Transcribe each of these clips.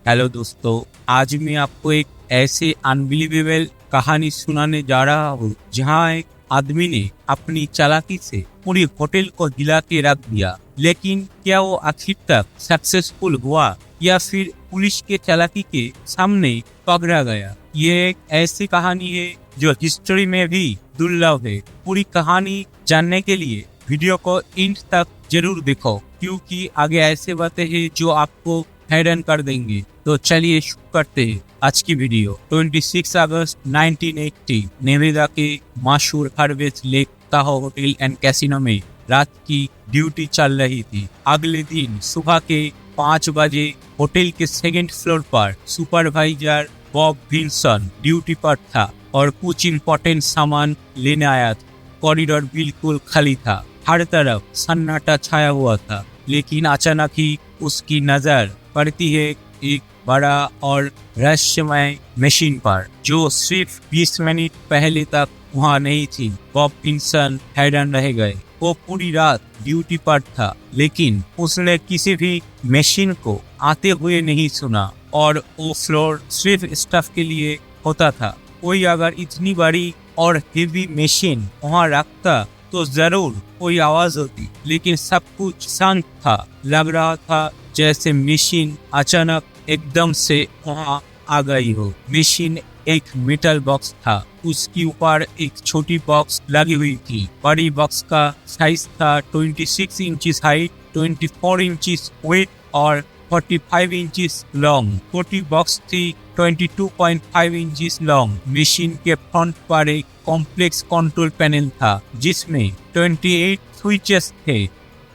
Hello दोस्तों, आज मैं आपको एक ऐसे अनबिलीवेबल कहानी सुनाने जा रहा हूँ जहाँ एक आदमी ने अपनी चालाकी से पूरी होटल को हिला के रख दिया। लेकिन क्या वो आखिर तक सक्सेसफुल हुआ या फिर पुलिस के चालाकी के सामने पकड़ा गया? ये एक ऐसी कहानी है जो हिस्ट्री में भी दुर्लभ है। पूरी कहानी जानने के लिए वीडियो को एंड तक जरूर देखो, क्योंकि आगे ऐसे बातें हैं जो आपको हैरान कर देंगे। तो चलिए शुरू करते हैं आज की वीडियो। 26 अगस्त 1980 नेवेदा के मशहूर Harvest Lake Tahoe hotel and casino में रात की ड्यूटी चल रही थी। अगले दिन सुबह के 5 बजे होटल के सेकंड फ्लोर पर सुपरवाइजर बॉब विल्सन ड्यूटी पर था और कुछ इम्पोर्टेंट सामान लेने आया था। कॉरिडोर बिल्कुल खाली था, हर तरफ सन्नाटा छाया हुआ था। लेकिन अचानक ही उसकी नजर पड़ती है एक बड़ा और रहस्यमय मशीन पर, जो सिर्फ 20 मिनट पहले तक वहाँ नहीं थी। बॉब विल्सन हैरान रह गए। वो पूरी रात ड्यूटी पर था, लेकिन उसने किसी भी मशीन को आते हुए नहीं सुना, और वो फ्लोर सिर्फ स्टाफ के लिए होता था। कोई अगर इतनी बड़ी और हेवी मशीन वहाँ रखता तो जरूर कोई आवाज होती, लेकिन सब कुछ शांत था। लग रहा था जैसे मशीन अचानक एकदम से वहाँ आ गई हो। मशीन एक मेटल बॉक्स था, उसके ऊपर एक छोटी बॉक्स लगी हुई थी। बड़ी बॉक्स का साइज था 26 इंचेस हाइट, 24 इंचेस वेट और 45 इंचेस लॉन्ग। छोटी बॉक्स थी 22.5 इंचेस लॉन्ग। मशीन के फ्रंट पर एक कॉम्प्लेक्स कंट्रोल पैनल था, जिसमें 28 स्विचेस थे।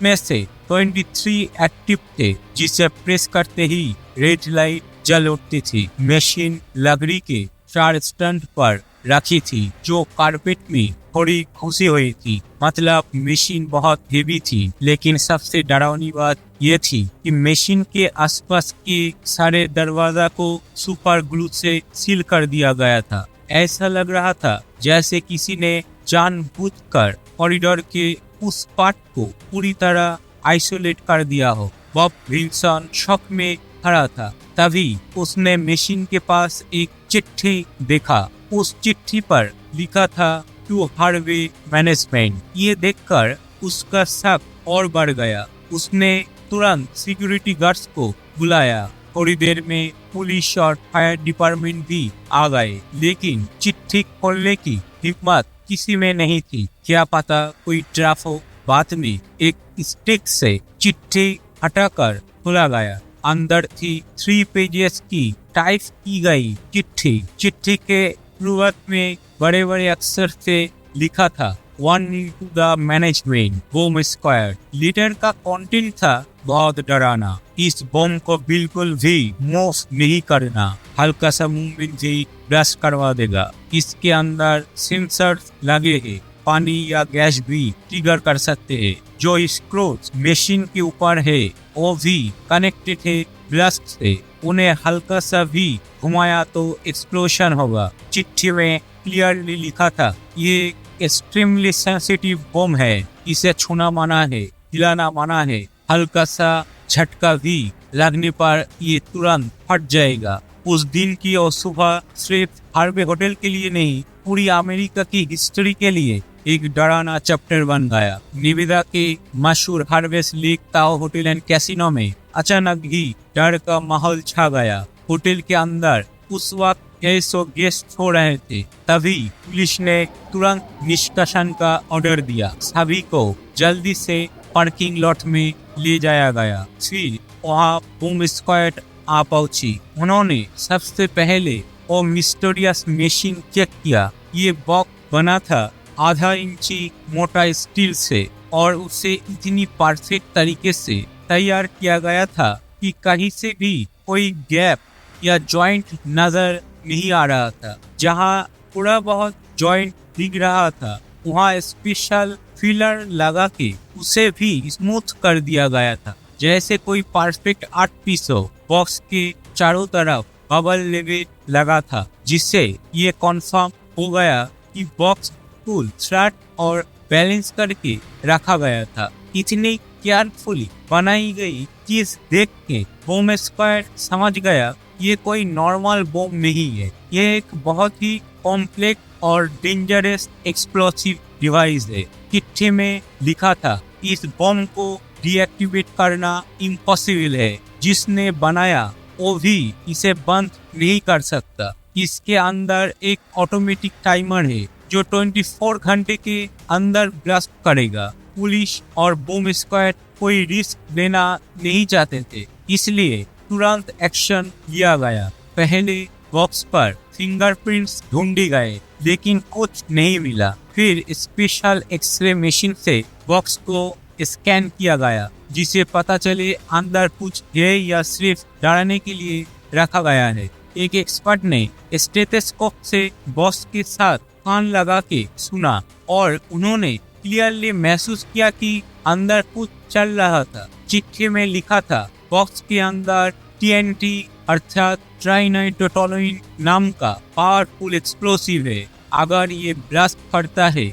में से 23 एक्टिव थे, जिसे प्रेस करते ही रेड लाइट जल उठती थी। मशीन लकड़ी के 4 स्टैंड पर रखी थी, जो कारपेट में थोड़ी घुसी हुई थी। मतलब मशीन बहुत हेवी थी। लेकिन सबसे डरावनी बात यह थी कि मशीन के आसपास के सारे दरवाजा को सुपर ग्लू से सील कर दिया गया था। ऐसा लग रहा था जैसे किसी ने जानबूझकर कॉरिडोर के उस पार्ट को पूरी तरह आइसोलेट कर दिया हो। बॉब विल्सन शॉक में खड़ा था। तभी उसने मशीन के पास एक चिट्ठी देखा। उस चिट्ठी पर लिखा था टू हार्वे मैनेजमेंट। ये देखकर उसका शक और बढ़ गया। उसने तुरंत सिक्योरिटी गार्ड्स को बुलाया। थोड़ी देर में पुलिस और फायर डिपार्टमेंट भी आ गए, लेकिन चिट्ठी खोलने की हिम्मत किसी में नहीं थी। क्या पता कोई ट्रैप हो। बाद में एक स्टिक से चिट्ठी हटाकर खोला गया। अंदर थी 3 पेजेस की टाइप की गई चिट्ठी। चिट्ठी के शुरुआत में बड़े बड़े अक्षर से लिखा था warning to the management, bomb squad. Letter का कंटेंट था बहुत डरावना। इस बॉम्ब को बिल्कुल भी मूव नहीं करना, हल्का सा मूवमेंट भी ब्रश करवा देगा। इसके अंदर सेंसर्स लगे हैं, पानी या गैस भी ट्रिगर कर सकते हैं। जो स्क्रूज मशीन के ऊपर है वो भी कनेक्टेड है ब्लास्ट से। उन्हें हल्का सा भी घुमाया तो एक्सप्लोशन होगा। चिट्ठी में क्लियरली लिखा था ये एक्सट्रीमली सेंसिटिव बॉम्ब है, इसे छूना मना है, हिलाना मना है। हल्का सा झटका भी लगने पर ये तुरंत फट जाएगा। उस दिन की और सुबह सिर्फ हार्वे होटल के लिए नहीं, पूरी अमेरिका की हिस्ट्री के लिए एक डरावना चैप्टर बन गया। नेवेदा के मशहूर Harvest lake Tao hotel and casino में अचानक ही डर का माहौल छा गया। होटल के अंदर उस वक्त 100 गेस्ट सो रहे थे। तभी पुलिस ने तुरंत निष्कासन का ऑर्डर दिया। सभी को जल्दी से पार्किंग लॉट में ले जाया गया। फिर वहाँ बॉम्ब स्क्वाड आ पहुंची। उन्होंने सबसे पहले वो मिस्टीरियस मशीन चेक किया। ये बॉक्स बना था आधा इंची मोटा स्टील से, और उसे इतनी परफेक्ट तरीके से तैयार किया गया था कि कहीं से भी कोई गैप या जॉइंट नजर नहीं आ रहा था। जहां थोड़ा बहुत जॉइंट दिख रहा था, वहां स्पेशल फिलर लगा के उसे भी स्मूथ कर दिया गया था, जैसे कोई परफेक्ट आर्ट पीस हो। बॉक्स के चारों तरफ बबल लेवेट लगा था, जिससे ये कंफर्म हो गया कि बॉक्स फुल फ्लैट और बैलेंस करके रखा गया था। इतनी केयरफुली बनाई गई चीज देख के बम स्क्वाड समझ गया ये कोई नॉर्मल बम नहीं है, ये एक बहुत ही कॉम्प्लेक्स और डेंजरस एक्सप्लोसिव डिवाइस है। चिट्ठी में लिखा था इस बम को डीएक्टिवेट करना इम्पॉसिबल है, जिसने बनाया वो भी इसे बंद नहीं कर सकता। इसके अंदर एक ऑटोमेटिक टाइमर है जो 24 घंटे के अंदर ब्लास्ट करेगा। पुलिस और बम स्क्वाड कोई रिस्क लेना नहीं चाहते थे, इसलिए तुरंत एक्शन लिया गया। पहले बॉक्स पर फिंगरप्रिंट्स ढूंढे गए लेकिन कुछ नहीं मिला। फिर स्पेशल एक्सरे मशीन से बॉक्स को स्कैन किया गया, जिसे पता चले अंदर कुछ है या सिर्फ डराने के लिए रखा गया है। एक एक्सपर्ट ने स्टेथोस्कोप से बॉक्स के साथ कान लगा के सुना और उन्होंने क्लियरली महसूस किया कि अंदर कुछ चल रहा था। चिट्ठी में लिखा था बॉक्स के अंदर TNT अर्थात ट्राइनाइट्रोटोलुइन नाम का पावरफुल एक्सप्लोसिव है। अगर ये ब्लास्ट करता है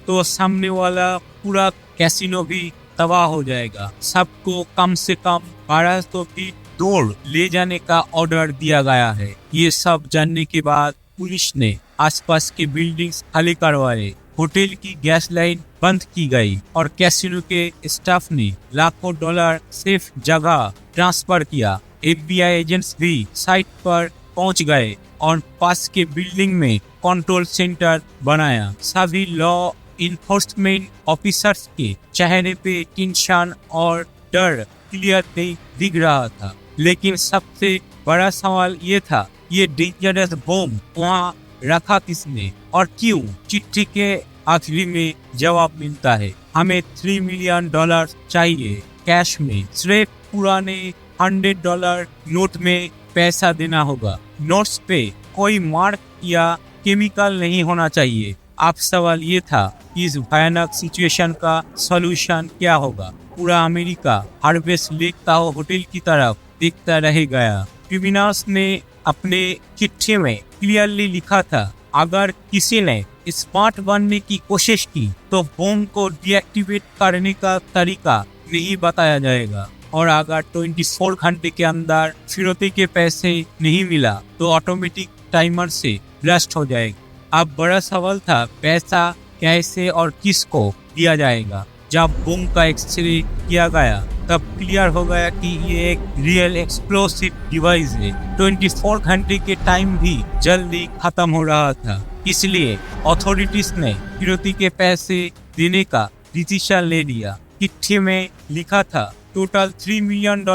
तो सामने वाला पूरा कैसीनो भी तबाह हो जाएगा। सबको कम से कम 1200 फीट दूर ले जाने का ऑर्डर दिया गया है। ये सब जानने के बाद पुलिस ने आसपास के बिल्डिंग्स खाली करवाए, होटल की गैस लाइन बंद की गई और कैसीनो के स्टाफ ने लाखों डॉलर सेफ जगह ट्रांसफर किया। FBI एजेंट्स भी साइट पर पहुंच गए और पास के बिल्डिंग में कंट्रोल सेंटर बनाया। सभी लॉ इन्फोर्समेंट ऑफिसर्स के चेहरे पे टेंशन और डर क्लियर दिख रहा था, लेकिन सबसे बड़ा सवाल ये था ये डेंजरस बम वहाँ रखा किसने और क्यों। चिट्ठी के आखिरी में जवाब मिलता है, हमें $3 मिलियन चाहिए कैश में। सिर्फ पुराने $100 नोट में पैसा देना होगा। नोट्स पे कोई मार्क या केमिकल नहीं होना चाहिए। अब सवाल ये था इस भयानक सिचुएशन का सॉल्यूशन क्या होगा। पूरा अमेरिका हार्वेस्ट लेक ताओ होटल की तरफ देखता रह गया। क्रिमिनल्स ने अपने चिट्ठी में क्लियरली लिखा था अगर किसी ने स्मार्ट बनने की कोशिश की तो बम को डीएक्टिवेट करने का तरीका नहीं बताया जाएगा, और अगर 24 घंटे के अंदर फिरौती के पैसे नहीं मिला तो ऑटोमेटिक टाइमर से ब्लास्ट हो जाएगा। अब बड़ा सवाल था पैसा कैसे और किसको दिया जाएगा। जब बम का एक्सरे किया गया तब क्लियर हो गया कि ये एक रियल एक्सप्लोसिव डिवाइस है। 24 घंटे के टाइम भी जल्दी खत्म हो रहा था, इसलिए अथॉरिटीज ने फिरौती के पैसे देने का डिसीजन ले लिया। चिट्ठी में लिखा था टोटल $3 मिलियन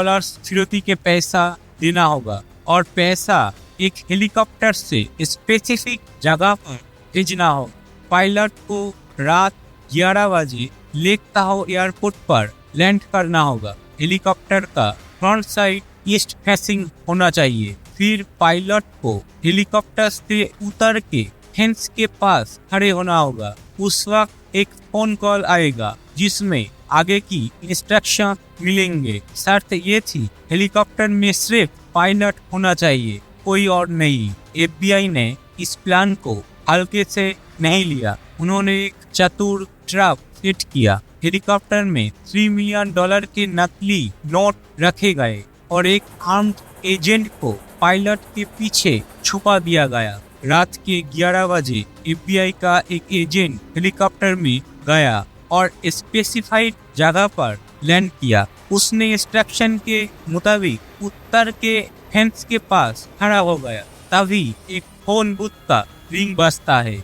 फिरौती के पैसा देना होगा और पैसा एक हेलीकॉप्टर से स्पेसिफिक जगह पर भेजना हो। पायलट को रात 11 बजे लेक ताहो एयरपोर्ट पर लैंड करना होगा। हेलीकॉप्टर का फ्रंट साइड ईस्ट फेसिंग होना चाहिए। फिर पायलट को हेलीकॉप्टर से उतर के फेंस के पास खड़े होना होगा। उस वक्त एक फोन कॉल आएगा जिसमें आगे की इंस्ट्रक्शन मिलेंगे। शर्त ये थी हेलीकॉप्टर में सिर्फ पायलट होना चाहिए, कोई और नहीं। FBI ने इस प्लान को हल्के से नहीं लिया। उन्होंने एक चतुर ट्रैप सेट किया। हेलीकॉप्टर में $3 मिलियन के नकली नोट रखे गए और एक आर्म्ड एजेंट को पायलट के पीछे छुपा दिया गया। रात के 11 बजे FBI का एक एजेंट हेलीकॉप्टर में गया और स्पेसिफाइड जगह पर लैंड किया। उसने इंस्ट्रक्शन के मुताबिक उत्तर के फेंस के पास खड़ा हो गया। तभी एक फोन बूथ का रिंग बजता है।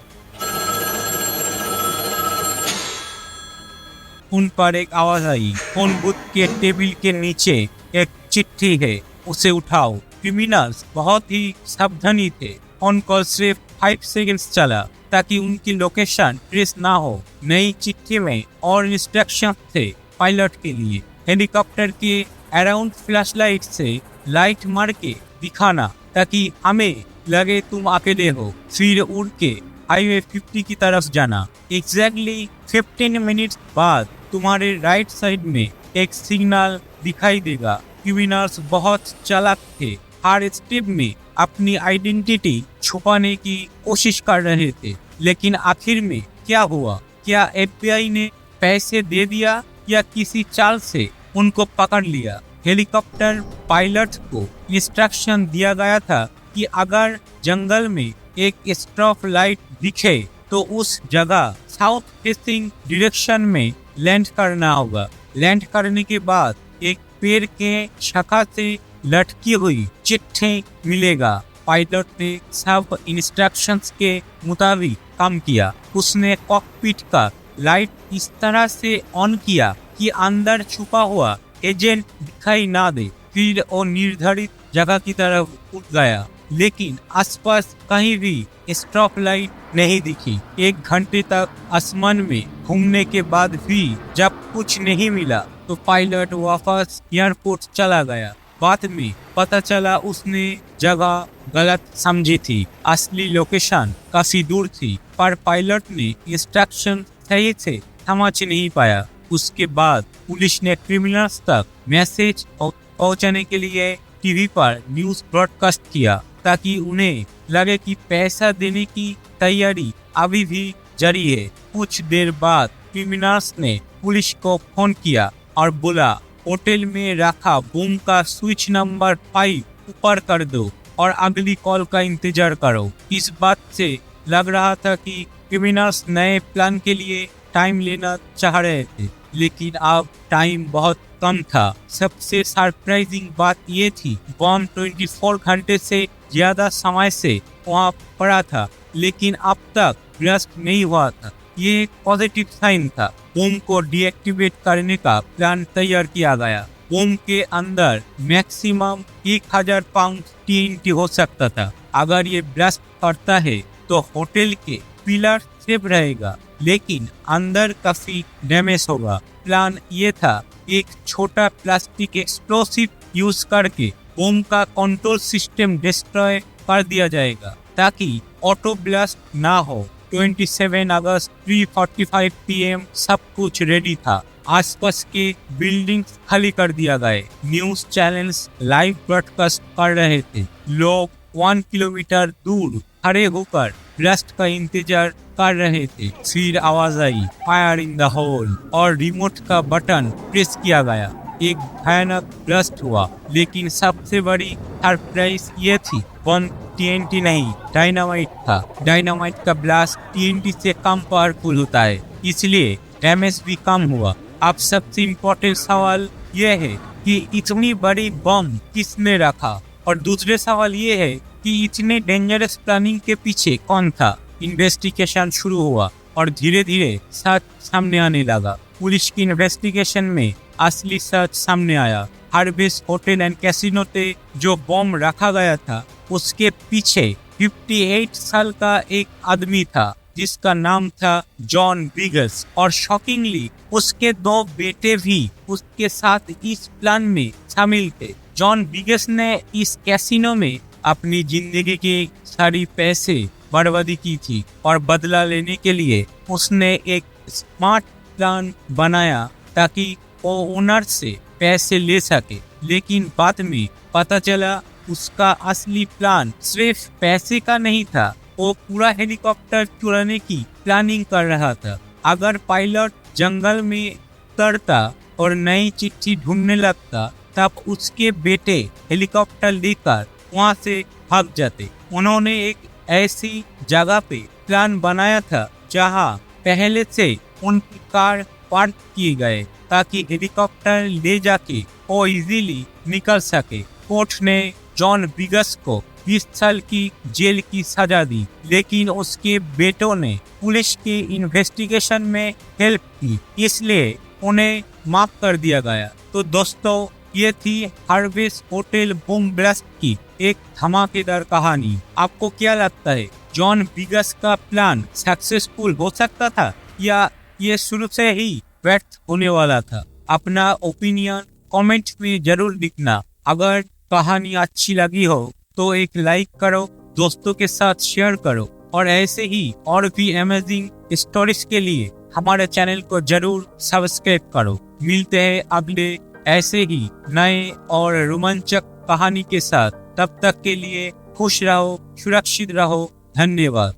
उन पर एक आवाज आई, फोन बूथ के टेबल के नीचे एक चिट्ठी है, उसे उठाओ। क्रिमिनल्स बहुत ही सावधानी थे। फोन कॉल सिर्फ 5 सेकंड्स चला ताकि उनकी लोकेशन ट्रेस ना हो। नई चिट्ठी में और इंस्ट्रक्शन थे पायलट के लिए। हेलीकॉप्टर के अराउंड फ्लैशलाइट से लाइट मार के दिखाना ताकि हमें लगे तुम अकेले हो। फिर उड़ के हाईवे 50 की तरफ जाना। एग्जैक्टली 15 मिनट्स बाद तुम्हारे राइट साइड में एक सिग्नल दिखाई देगा। क्रिमिनल्स बहुत चालाक थे, हर स्टेप में अपनी आइडेंटिटी छुपाने की कोशिश कर रहे थे। लेकिन आखिर में क्या हुआ? क्या FBI ने पैसे दे दिया या किसी चाल से उनको पकड़ लिया? हेलीकॉप्टर पायलट को इंस्ट्रक्शन दिया गया था कि अगर जंगल में एक स्ट्रॉफ लाइट दिखे तो उस जगह साउथ फेसिंग डायरेक्शन में लैंड करना होगा। लैंड करने के बाद एक पेड़ के शाखा से लटकी हुई चिट्ठी मिलेगा। पायलट ने सब इंस्ट्रक्शंस के मुताबिक काम किया। उसने कॉकपिट का लाइट इस तरह से ऑन किया कि अंदर छुपा हुआ एजेंट दिखाई ना दे। फिर वो निर्धारित जगह की तरफ उठ गया, लेकिन आसपास कहीं भी स्ट्रॉप लाइट नहीं दिखी। 1 घंटे तक आसमान में घूमने के बाद भी जब कुछ नहीं मिला तो पायलट वापस एयरपोर्ट चला गया। बाद में पता चला उसने जगह गलत समझी थी। असली लोकेशन काफी दूर थी, पर पायलट ने इंस्ट्रक्शन सही से समझ नहीं पाया। उसके बाद पुलिस ने क्रिमिनल्स तक मैसेज पहुंचाने के लिए टीवी पर न्यूज़ ब्रॉडकास्ट किया, ताकि उन्हें लगे कि पैसा देने की तैयारी अभी भी जारी है। कुछ देर बाद क्रिमिनल्स ने पुलिस को फोन किया और बोला, होटल में रखा बम का स्विच नंबर 5 ऊपर कर दो और अगली कॉल का इंतजार करो। इस बात से लग रहा था कि क्रिमिनल्स नए प्लान के लिए टाइम लेना चाह रहे थे, लेकिन अब टाइम बहुत कम था। सबसे सरप्राइजिंग बात ये थी, बम 24 घंटे से ज्यादा समय से वहाँ पड़ा था, लेकिन अब तक ब्लास्ट नहीं हुआ था। ये एक पॉजिटिव साइन था। बम को डीएक्टिवेट करने का प्लान तैयार किया गया। बम के अंदर मैक्सिमम 1000 पाउंड TNT हो सकता था। अगर ये ब्लास्ट करता है तो होटल के पिलर सेफ रहेगा, लेकिन अंदर काफी डैमेज होगा। प्लान ये था, एक छोटा प्लास्टिक एक्सप्लोसिव यूज करके बम का कंट्रोल सिस्टम डिस्ट्रॉय कर दिया जाएगा ताकि ऑटो ब्लास्ट ना हो। 27 अगस्त 3:45 PM सब कुछ रेडी था। आसपास के बिल्डिंग्स खाली कर दिया गए। न्यूज चैनल्स लाइव ब्रॉडकास्ट कर रहे थे। लोग 1 किलोमीटर दूर खड़े होकर ब्लास्ट का इंतजार कर रहे थे। फिर आवाज आई, फायर इन द होल, और रिमोट का बटन प्रेस किया गया। एक भयानक ब्लास्ट हुआ, लेकिन सबसे बड़ी सरप्राइज ये थी, बम TNT नहीं, डायनामाइट था। डायनामाइट का ब्लास्ट TNT से कम पावरफुल होता है, इसलिए डैमेज भी कम हुआ। अब सबसे इम्पोर्टेंट सवाल ये है कि इतनी बड़ी बम किसने रखा, और दूसरे सवाल ये है कि इतने डेंजरस प्लानिंग के पीछे कौन था। इन्वेस्टिगेशन शुरू हुआ और धीरे धीरे सच सामने आने लगा। पुलिस की इन्वेस्टिगेशन में असली सच सामने आया। हार्वेस्ट होटल एंड कैसीनो पे जो बम रखा गया था, उसके पीछे 58 साल का एक आदमी था जिसका नाम था जॉन बिगस, और शॉकिंगली उसके 2 बेटे भी उसके साथ इस प्लान में शामिल थे। जॉन बिगस ने इस कैसीनो में अपनी जिंदगी के सारी पैसे बर्बादी की थी, और बदला लेने के लिए उसने एक स्मार्ट प्लान बनाया ताकि वो ओनर से पैसे ले सके। लेकिन बाद में पता चला उसका असली प्लान सिर्फ पैसे का नहीं था, वो पूरा हेलीकॉप्टर चुराने की प्लानिंग कर रहा था। अगर पायलट जंगल में उतरता और नई चिट्ठी ढूंढने लगता, तब उसके बेटे हेलीकॉप्टर लेकर वहां से भाग जाते। उन्होंने एक ऐसी जगह पे प्लान बनाया था जहां पहले से उनकी कार पार्क किए गए, ताकि हेलीकॉप्टर ले जाके वो इजीली निकल सके। कोर्ट ने जॉन बिगस को 20 साल की जेल की सजा दी, लेकिन उसके बेटों ने पुलिस के इन्वेस्टिगेशन में हेल्प की, इसलिए उन्हें माफ कर दिया गया। तो दोस्तों, ये थी हार्वेस्ट होटल बम ब्लास्ट की एक धमाकेदार कहानी। आपको क्या लगता है, जॉन बिगस का प्लान सक्सेसफुल हो सकता था या ये शुरू से ही व्यर्थ होने वाला था? अपना ओपिनियन कमेंट में जरूर लिखना। अगर कहानी अच्छी लगी हो तो एक लाइक करो, दोस्तों के साथ शेयर करो, और ऐसे ही और भी अमेजिंग स्टोरीज के लिए हमारे चैनल को जरूर सब्सक्राइब करो। मिलते हैं अगले ऐसे ही नए और रोमांचक कहानी के साथ। तब तक के लिए खुश रहो, सुरक्षित रहो। धन्यवाद।